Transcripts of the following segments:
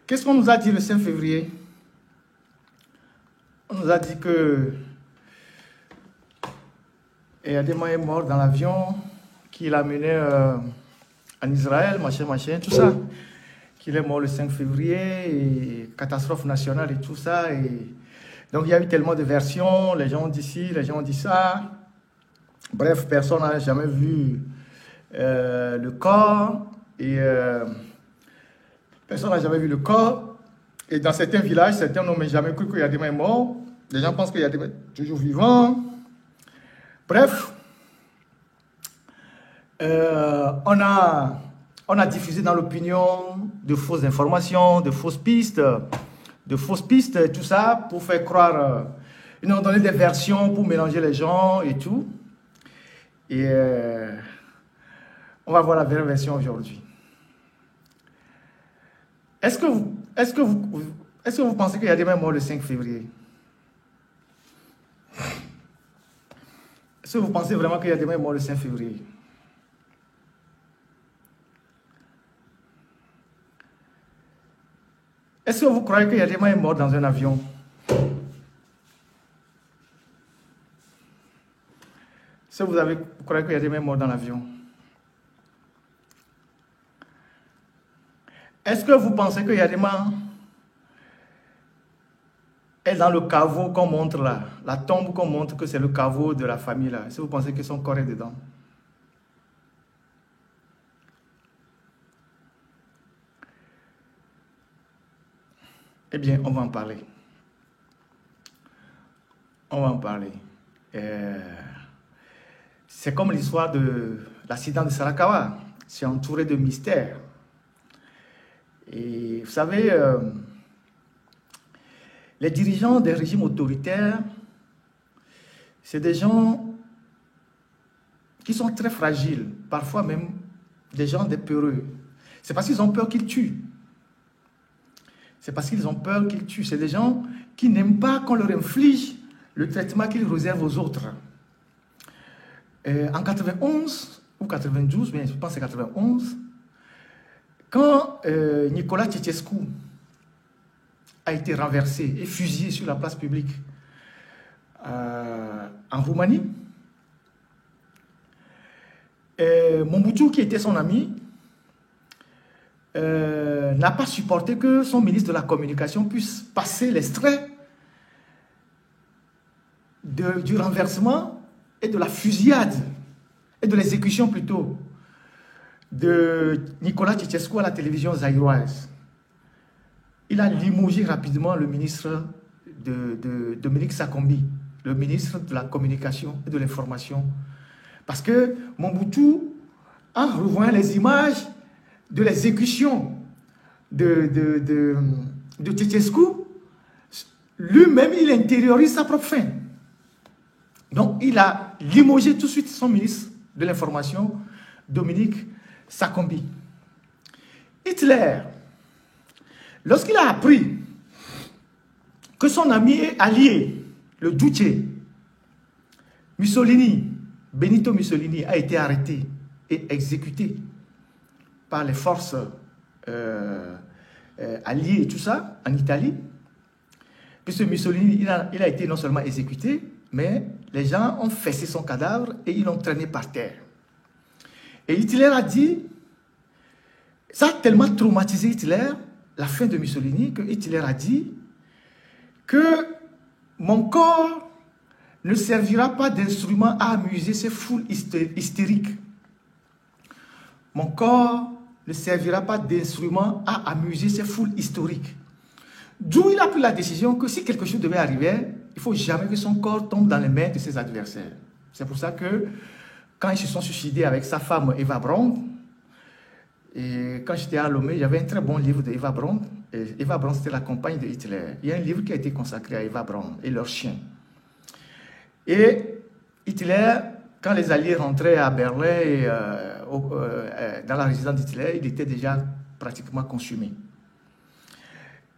Qu'est-ce qu'on nous a dit le 5 février? On nous a dit que Adema est mort dans l'avion qu'il a mené en Israël, machin, tout ça. Qu'il est mort le 5 février, et catastrophe nationale et tout ça. Et donc il y a eu tellement de versions, les gens ont dit ci, les gens ont dit ça. Bref, personne n'a jamais vu le corps. Et personne n'a jamais vu le corps. Et dans certains villages, certains n'ont jamais cru qu'il y a des mains morts. Les gens pensent qu'il y a des mains toujours vivants. Bref, on a diffusé dans l'opinion de fausses informations, de fausses pistes, tout ça, pour faire croire. Ils nous ont donné des versions pour mélanger les gens et tout. Et on va voir la vraie version aujourd'hui. Est-ce que vous pensez qu'il y a des mains morts le 5 février? Est-ce que vous pensez vraiment qu'il y a des mains morts le 5 février? Est-ce que vous croyez qu'il y a des mains morts dans un avion? Est-ce que vous croyez qu'il y a des mains morts dans l'avion? Est-ce que vous pensez qu'il y a des mains dans le caveau qu'on montre là, la tombe qu'on montre que c'est le caveau de la famille là? Est-ce que vous pensez que son corps est dedans? Eh bien, on va en parler. On va en parler. C'est comme l'histoire de l'accident de Sarakawa. C'est entouré de mystères. Et vous savez, les dirigeants des régimes autoritaires, c'est des gens qui sont très fragiles, parfois même des gens des peureux. C'est parce qu'ils ont peur qu'ils tuent. C'est parce qu'ils ont peur qu'ils tuent. C'est des gens qui n'aiment pas qu'on leur inflige le traitement qu'ils réservent aux autres. En 91 ou 92, mais je pense que c'est 91, quand Nicolas Ceausescu a été renversé et fusillé sur la place publique en Roumanie, Mobutu, qui était son ami, n'a pas supporté que son ministre de la Communication puisse passer l'extrait du renversement et de la fusillade, et de l'exécution plutôt, de Nicolas Ceausescu à la télévision zaïroise. Il a limogé rapidement le ministre de Dominique Sakombi, le ministre de la Communication et de l'Information. Parce que Mobutu, en revoyant les images de l'exécution de Ceausescu, lui-même, il intériorise sa propre fin. Donc, il a limogé tout de suite son ministre de l'Information, Dominique Sakombi. Hitler, lorsqu'il a appris que son ami et allié, le Duce, Mussolini, Benito Mussolini, a été arrêté et exécuté par les forces alliées et tout ça, en Italie, puisque Mussolini, il a été non seulement exécuté, mais les gens ont fessé son cadavre et ils l'ont traîné par terre. Et Hitler a dit, ça a tellement traumatisé Hitler, la fin de Mussolini, que Hitler a dit que mon corps ne servira pas d'instrument à amuser ces foules hystériques. Mon corps ne servira pas d'instrument à amuser ces foules historiques. D'où il a pris la décision que si quelque chose devait arriver, il ne faut jamais que son corps tombe dans les mains de ses adversaires. C'est pour ça que quand ils se sont suicidés avec sa femme Eva Braun, et quand j'étais à Lomé, il y avait un très bon livre d'Eva Braun. Eva Braun, c'était la compagne de Hitler. Il y a un livre qui a été consacré à Eva Braun et leur chien. Et Hitler, quand les Alliés rentraient à Berlin et dans la résidence d'Hitler, il était déjà pratiquement consumé.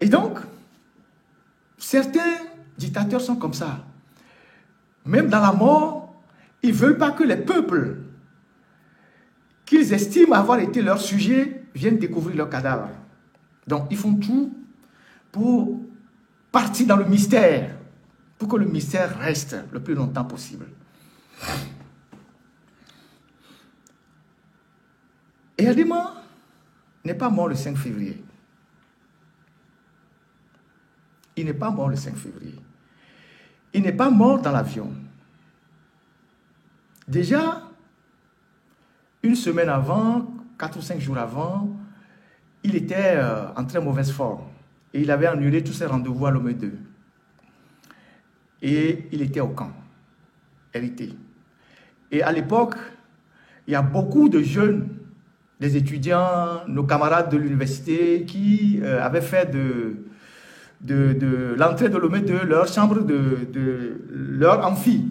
Et donc, certains dictateurs sont comme ça. Même dans la mort, ils ne veulent pas que les peuples qu'ils estiment avoir été leurs sujets viennent découvrir leurs cadavres. Donc, ils font tout pour partir dans le mystère, pour que le mystère reste le plus longtemps possible. Et Adéma n'est pas mort le 5 février. Il n'est pas mort le 5 février. Il n'est pas mort dans l'avion. Déjà, une semaine avant, 4 ou 5 jours avant, il était en très mauvaise forme. Et il avait annulé tous ses rendez-vous à Lomé 2. Et il était au camp. RIT. Et à l'époque, il y a beaucoup de jeunes, des étudiants, nos camarades de l'université qui avaient fait de l'entrée de Lomé 2 leur chambre, de leur amphi.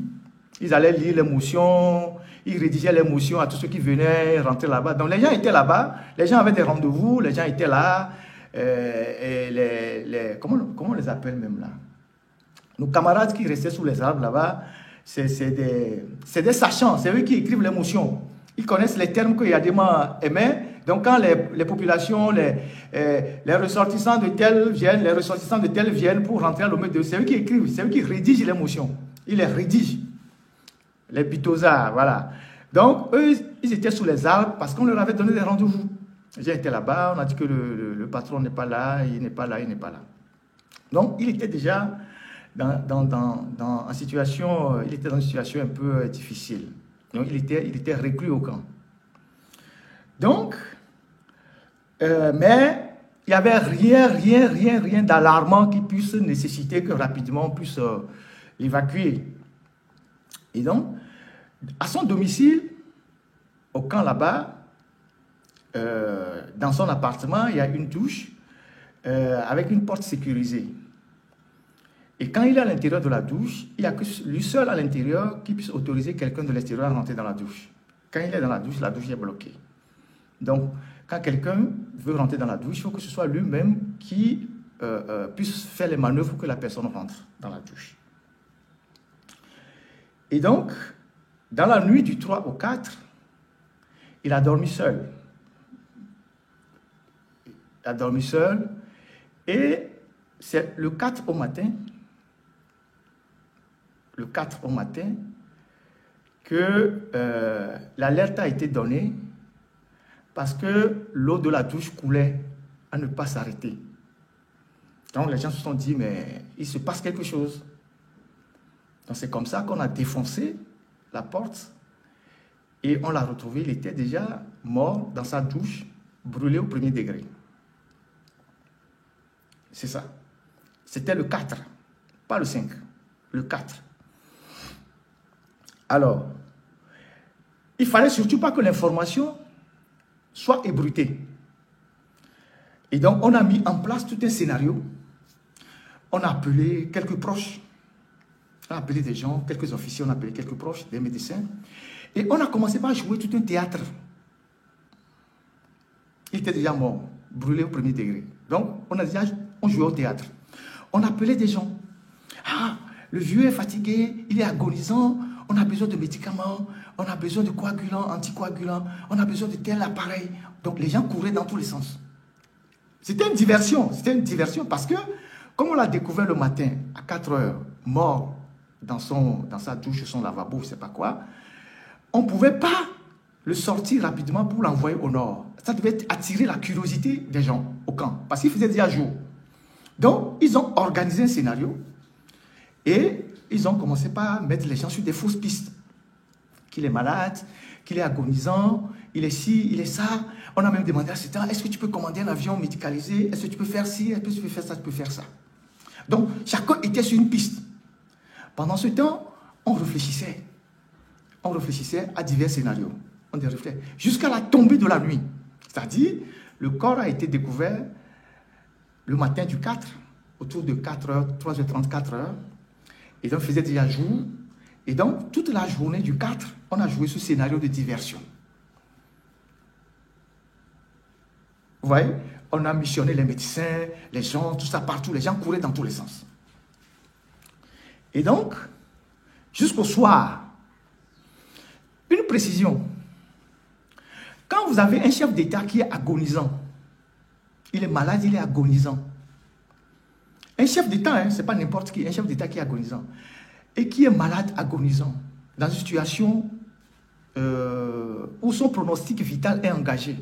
Ils allaient lire les motions, ils rédigeaient les motions à tous ceux qui venaient rentrer là-bas. Donc les gens étaient là-bas, les gens avaient des rendez-vous, les gens étaient là. Et comment on les appelle même là? Nos camarades qui restaient sous les arbres là-bas, c'est des sachants, c'est eux qui écrivent les motions. Ils connaissent les termes que Yadema aimait. Donc quand les populations, les ressortissants de tel viennent, les ressortissants de tel viennent pour rentrer à Lomé 2, c'est eux qui écrivent, c'est eux qui rédigent les motions. Ils les rédigent. Les bitosards, voilà. Donc, eux, ils étaient sous les arbres parce qu'on leur avait donné des rendez-vous. J'ai été là-bas, on a dit que le patron n'est pas là, il n'est pas là, il n'est pas là. Donc, il était déjà dans une situation un peu difficile. Donc, il était reclus au camp. Donc, mais il n'y avait rien d'alarmant qui puisse nécessiter que rapidement on puisse l'évacuer. Et donc, à son domicile, au camp là-bas, dans son appartement, il y a une douche avec une porte sécurisée. Et quand il est à l'intérieur de la douche, il n'y a que lui seul à l'intérieur qui puisse autoriser quelqu'un de l'extérieur à rentrer dans la douche. Quand il est dans la douche est bloquée. Donc, quand quelqu'un veut rentrer dans la douche, il faut que ce soit lui-même qui puisse faire les manœuvres pour que la personne rentre dans la douche. Et donc, dans la nuit du 3 au 4, il a dormi seul. Il a dormi seul. Et c'est le 4 au matin, que l'alerte a été donnée parce que l'eau de la douche coulait à ne pas s'arrêter. Donc les gens se sont dit, mais il se passe quelque chose. Donc c'est comme ça qu'on a défoncé la porte et on l'a retrouvé. Il était déjà mort dans sa douche, brûlé au 1er degré. C'est ça. C'était le 4, pas le 5, le 4. Alors, il ne fallait surtout pas que l'information soit ébruitée. Et donc, on a mis en place tout un scénario. On a appelé quelques proches. On a appelé des gens, quelques officiers, on a appelé quelques proches, des médecins. Et on a commencé par jouer tout un théâtre. Il était déjà mort, brûlé au 1er degré. Donc, on jouait au théâtre. On appelait des gens. Ah, le vieux est fatigué, il est agonisant, on a besoin de médicaments, on a besoin de coagulants, anticoagulants, on a besoin de tel appareil. Donc, les gens couraient dans tous les sens. C'était une diversion parce que, comme on l'a découvert le matin, à 4 heures, mort dans sa douche, son lavabo, je ne sais pas quoi, on ne pouvait pas le sortir rapidement pour l'envoyer au nord. Ça devait attirer la curiosité des gens au camp, parce qu'il faisait déjà jour. Donc, ils ont organisé un scénario et ils ont commencé par mettre les gens sur des fausses pistes. Qu'il est malade, qu'il est agonisant, il est ci, il est ça. On a même demandé à certains, est-ce que tu peux commander un avion médicalisé? Est-ce que tu peux faire ci? Est-ce que tu peux faire ça? Tu peux faire ça. Donc, chacun était sur une piste. Pendant ce temps, on réfléchissait. On réfléchissait à divers scénarios. On réfléchissait jusqu'à la tombée de la nuit. C'est-à-dire, le corps a été découvert le matin du 4, autour de 4h, 3h30, 4h. Et donc, il faisait déjà jour. Et donc, toute la journée du 4, on a joué ce scénario de diversion. Vous voyez, on a missionné les médecins, les gens, tout ça partout. Les gens couraient dans tous les sens. Et donc, jusqu'au soir, une précision. Quand vous avez un chef d'État qui est agonisant, Il est malade, il est agonisant. Un chef d'État, hein, ce n'est pas n'importe qui, un chef d'État qui est agonisant. Et qui est malade, agonisant, dans une situation où son pronostic vital est engagé.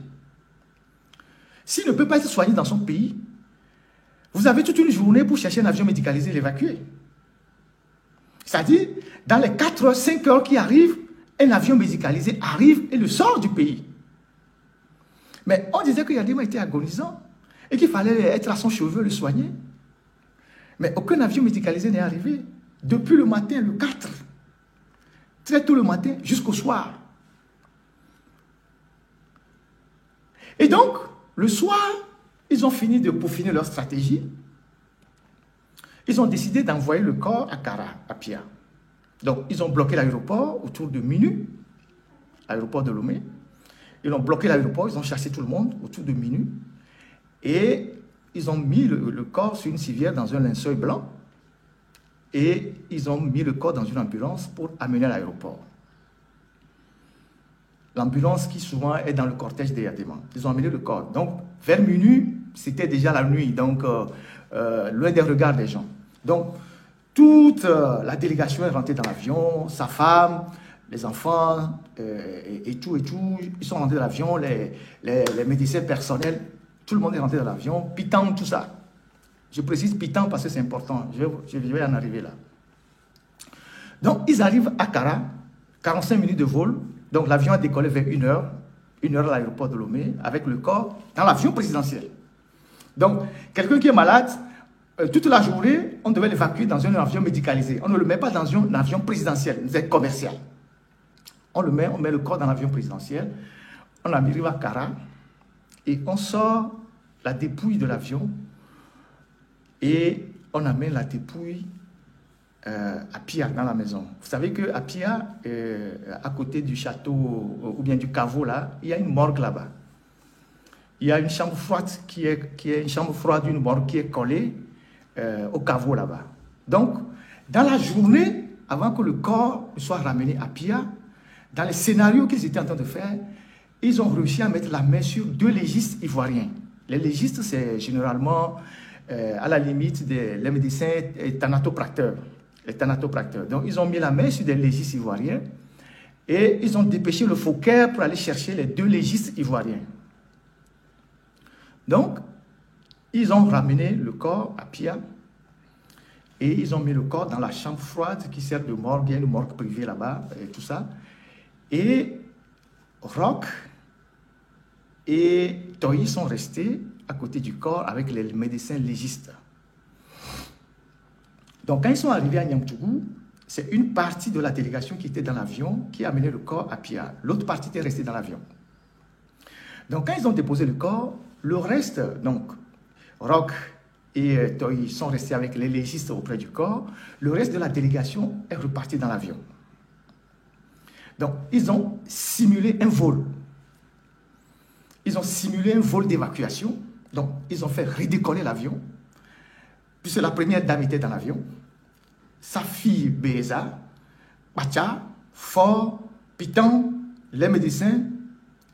S'il ne peut pas être soigné dans son pays, vous avez toute une journée pour chercher un avion médicalisé et l'évacuer. C'est-à-dire, dans les 4 heures, 5 heures qui arrivent, un avion médicalisé arrive et le sort du pays. Mais on disait que Yadima était agonisant et qu'il fallait être à son chevet, le soigner. Mais aucun avion médicalisé n'est arrivé. Depuis le matin, le 4, très tôt le matin, jusqu'au soir. Et donc, le soir, ils ont fini de peaufiner leur stratégie. Ils ont décidé d'envoyer le corps à Kara, à Pia. Donc, ils ont bloqué l'aéroport autour de minuit, l'aéroport de Lomé. Ils ont bloqué l'aéroport, ils ont chassé tout le monde autour de minuit. Et ils ont mis le corps sur une civière dans un linceul blanc. Et ils ont mis le corps dans une ambulance pour amener à l'aéroport. L'ambulance qui souvent est dans le cortège des Yadema. Ils ont amené le corps. Donc, vers minuit, c'était déjà la nuit, donc loin des regards des gens. Donc, toute la délégation est rentrée dans l'avion, sa femme, les enfants et tout. Ils sont rentrés dans l'avion, les médecins personnels, tout le monde est rentré dans l'avion, Pitan, tout ça. Je précise Pitan parce que c'est important, je vais en arriver là. Donc, ils arrivent à Kara, 45 minutes de vol. Donc, l'avion a décollé vers 1 heure à l'aéroport de Lomé, avec le corps dans l'avion présidentiel. Donc, quelqu'un qui est malade, toute la journée, on devait l'évacuer dans un avion médicalisé. On ne le met pas dans un avion présidentiel, c'est commercial. On met le corps dans l'avion présidentiel, on arrive à Kara, et on sort la dépouille de l'avion, et on amène la dépouille à Pia, dans la maison. Vous savez qu'à Pia, à côté du château, ou bien du caveau, là, il y a une morgue là-bas. Il y a une chambre froide qui est une chambre froide d'une morgue qui est collée au caveau là-bas. Donc, dans la journée, avant que le corps soit ramené à Pia, dans les scénarios qu'ils étaient en train de faire, ils ont réussi à mettre la main sur 2 légistes ivoiriens. Les légistes, c'est généralement, à la limite, les médecins thanatopracteurs. Les thanatopracteurs. Donc, ils ont mis la main sur des légistes ivoiriens et ils ont dépêché le Fouquet pour aller chercher les 2 légistes ivoiriens. Donc, ils ont ramené le corps à Pia et ils ont mis le corps dans la chambre froide qui sert de morgue. Il y a une morgue privée là-bas et tout ça. Et Roch et Toyi sont restés à côté du corps avec les médecins légistes. Donc, quand ils sont arrivés à Niamtougou, c'est une partie de la délégation qui était dans l'avion qui a amené le corps à Pia. L'autre partie était restée dans l'avion. Donc, quand ils ont déposé le corps, le reste, donc, Roch et Toyi sont restés avec les légistes auprès du corps. Le reste de la délégation est reparti dans l'avion. Donc, ils ont simulé un vol. Ils ont simulé un vol d'évacuation. Donc, ils ont fait redécoller l'avion. Puisque la première dame était dans l'avion, sa fille Béza, Bacha, Fort, Pitan, les médecins,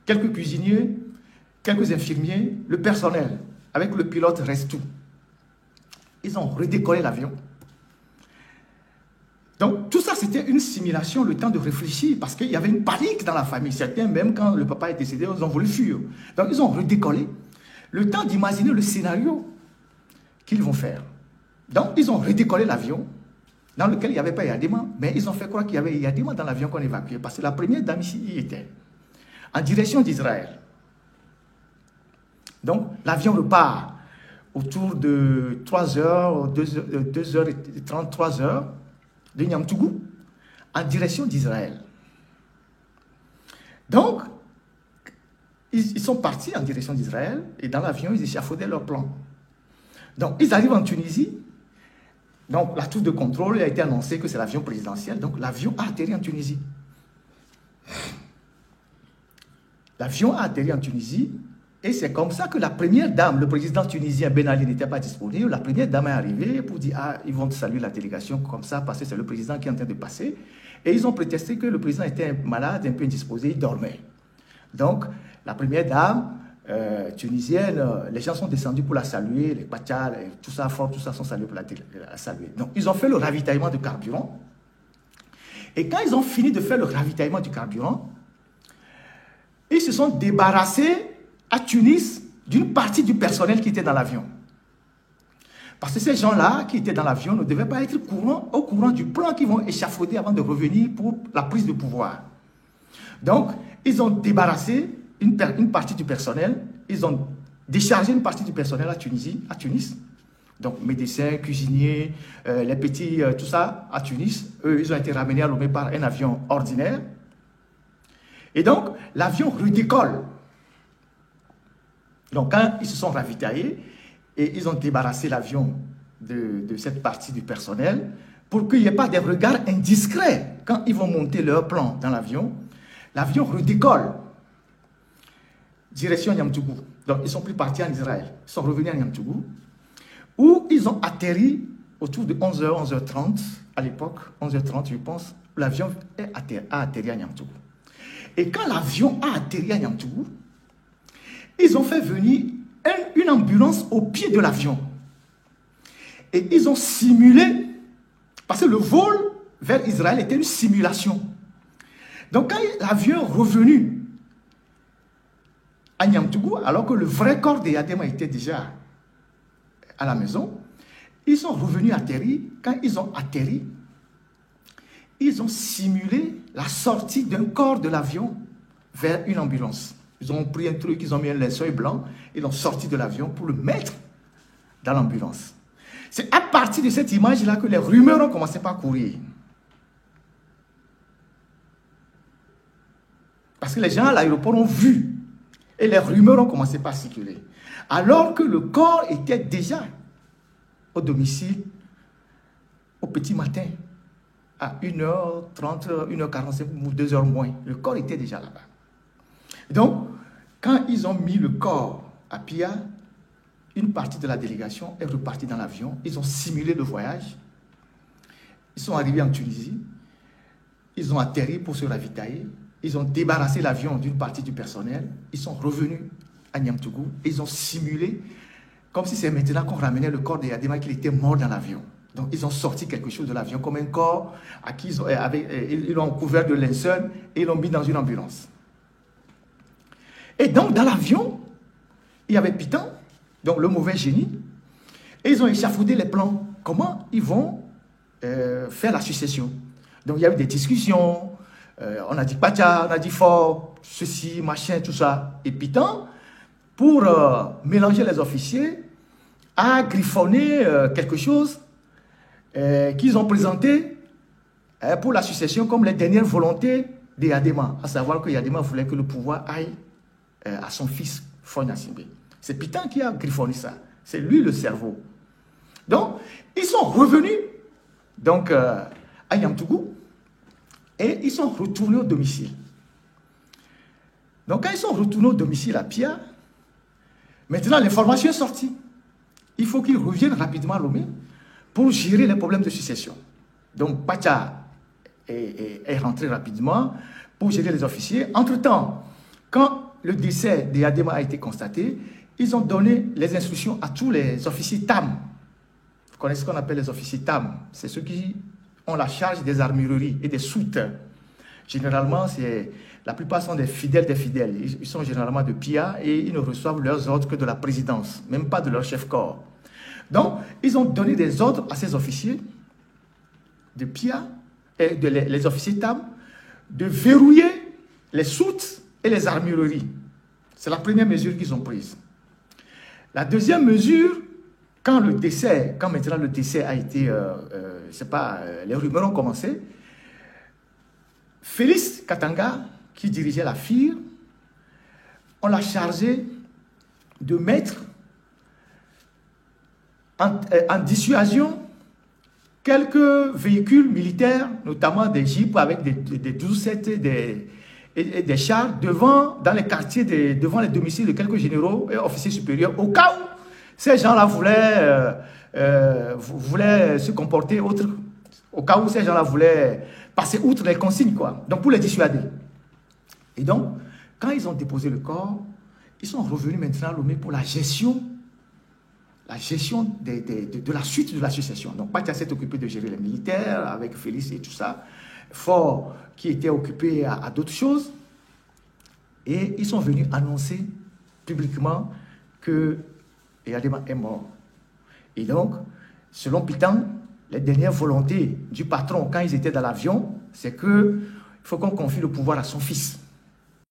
quelques cuisiniers, quelques infirmiers, le personnel, avec le pilote reste tout. Ils ont redécollé l'avion. Donc tout ça c'était une simulation, le temps de réfléchir, parce qu'il y avait une panique dans la famille. Certains, même quand le papa est décédé, ils ont voulu fuir. Donc ils ont redécollé. Le temps d'imaginer le scénario qu'ils vont faire. Donc, ils ont redécollé l'avion dans lequel il n'y avait pas Yadima, mais ils ont fait croire qu'il y avait Yadima dans l'avion qu'on évacuait, parce que la première dame ici y était, en direction d'Israël. Donc, l'avion repart autour de 3 heures, 2h30, 3 heures de Niamtougou, en direction d'Israël. Donc, ils sont partis en direction d'Israël, et dans l'avion, ils échafaudaient leur plan. Donc, ils arrivent en Tunisie. Donc, la tour de contrôle, il a été annoncé que c'est l'avion présidentiel. Donc, l'avion a atterri en Tunisie. L'avion a atterri en Tunisie. Et c'est comme ça que la première dame, le président tunisien Ben Ali n'était pas disponible. La première dame est arrivée pour dire, ah, ils vont saluer la délégation comme ça, parce que c'est le président qui est en train de passer. Et ils ont prétesté que le président était malade, un peu indisposé, il dormait. Donc, la première dame tunisienne, les gens sont descendus pour la saluer, les Pachas, tout ça, tout ça sont salués pour la saluer. Donc, ils ont fait le ravitaillement de carburant. Et quand ils ont fini de faire le ravitaillement du carburant, ils se sont débarrassés à Tunis d'une partie du personnel qui était dans l'avion. Parce que ces gens-là qui étaient dans l'avion ne devaient pas être au courant du plan qu'ils vont échafauder avant de revenir pour la prise de pouvoir. Donc, ils ont débarrassé une partie du personnel, ils ont déchargé une partie du personnel à Tunis. Donc, médecins, cuisiniers, les petits, tout ça, à Tunis. Eux, ils ont été ramenés à Lomé par un avion ordinaire. Et donc, l'avion redécolle. Donc, quand ils se sont ravitaillés, et ils ont débarrassé l'avion de cette partie du personnel pour qu'il n'y ait pas des regards indiscrets quand ils vont monter leur plan dans l'avion. L'avion redécolle, direction Niamtougou. Donc, ils ne sont plus partis en Israël. Ils sont revenus à Niamtougou, où ils ont atterri autour de 11h, 11h30 à l'époque, 11h30 je pense, l'avion a atterri à Niamtougou. Et quand l'avion a atterri à Niamtougou, ils ont fait venir une ambulance au pied de l'avion. Et ils ont simulé, parce que le vol vers Israël était une simulation. Donc quand l'avion est revenu à Niamtougou, alors que le vrai corps de Yadema était déjà à la maison, ils sont revenus atterrir. Quand ils ont atterri, ils ont simulé la sortie d'un corps de l'avion vers une ambulance. Ils ont pris un truc, ils ont mis un linceul blanc, ils l'ont sorti de l'avion pour le mettre dans l'ambulance. C'est à partir de cette image-là que les rumeurs ont commencé à courir. Parce que les gens à l'aéroport ont vu et les rumeurs ont commencé à circuler. Alors que le corps était déjà au domicile au petit matin, à 1h30, 1h45 ou 2h moins. Le corps était déjà là-bas. Donc, quand ils ont mis le corps à Pia, une partie de la délégation est repartie dans l'avion. Ils ont simulé le voyage. Ils sont arrivés en Tunisie. Ils ont atterri pour se ravitailler. Ils ont débarrassé l'avion d'une partie du personnel. Ils sont revenus à Niamtougou. Ils ont simulé, comme si c'est maintenant qu'on ramenait le corps de Yadema, qu'il était mort dans l'avion. Donc, ils ont sorti quelque chose de l'avion, comme un corps à qui ils l'ont couvert de linceul et ils l'ont mis dans une ambulance. Et donc, dans l'avion, il y avait Pitan, donc le mauvais génie, et ils ont échafaudé les plans. Comment ils vont faire la succession? Donc, il y a eu des discussions, on a dit Pacha, on a dit Fort, ceci, machin, tout ça. Et Pitan, pour mélanger les officiers, a griffonné quelque chose qu'ils ont présenté pour la succession comme les dernières volontés de Yadema, à savoir que Yadema voulait que le pouvoir aille à son fils Foy Simbe. C'est Pitan qui a griffonné ça. C'est lui le cerveau. Donc, ils sont revenus donc, à Niamtougou et ils sont retournés au domicile. Donc, quand ils sont retournés au domicile à Pia, maintenant l'information est sortie. Il faut qu'ils reviennent rapidement à Lomé pour gérer les problèmes de succession. Donc, Pacha est rentré rapidement pour gérer les officiers. Entre-temps, quand le décès de Yadema a été constaté, ils ont donné les instructions à tous les officiers TAM. Vous connaissez ce qu'on appelle les officiers TAM. C'est ceux qui ont la charge des armureries et des soutes. Généralement, la plupart sont des fidèles des fidèles. Ils sont généralement de PIA et ils ne reçoivent leurs ordres que de la présidence, même pas de leur chef-corps. Donc, ils ont donné des ordres à ces officiers de PIA et les officiers TAM de verrouiller les soutes et les armureries. C'est la première mesure qu'ils ont prise. La deuxième mesure, quand maintenant le décès a été, les rumeurs ont commencé, Félix Katanga, qui dirigeait la FIR, on l'a chargé de mettre en dissuasion quelques véhicules militaires, notamment des jeeps avec des 12-7 et des chars dans les quartiers, devant les domiciles de quelques généraux et officiers supérieurs, au cas où ces gens-là voulaient se comporter autre, au cas où ces gens-là voulaient passer outre les consignes, quoi. Donc, pour les dissuader. Et donc, quand ils ont déposé le corps, ils sont revenus maintenant à Lomé pour la gestion de la suite de l'association. Donc, Patia s'est occupé de gérer les militaires avec Félix et tout ça. Fort qui était occupé à d'autres choses. Et ils sont venus annoncer publiquement que Eyadema est mort. Et donc, selon Pitan, les dernières volontés du patron quand ils étaient dans l'avion, c'est qu'il faut qu'on confie le pouvoir à son fils.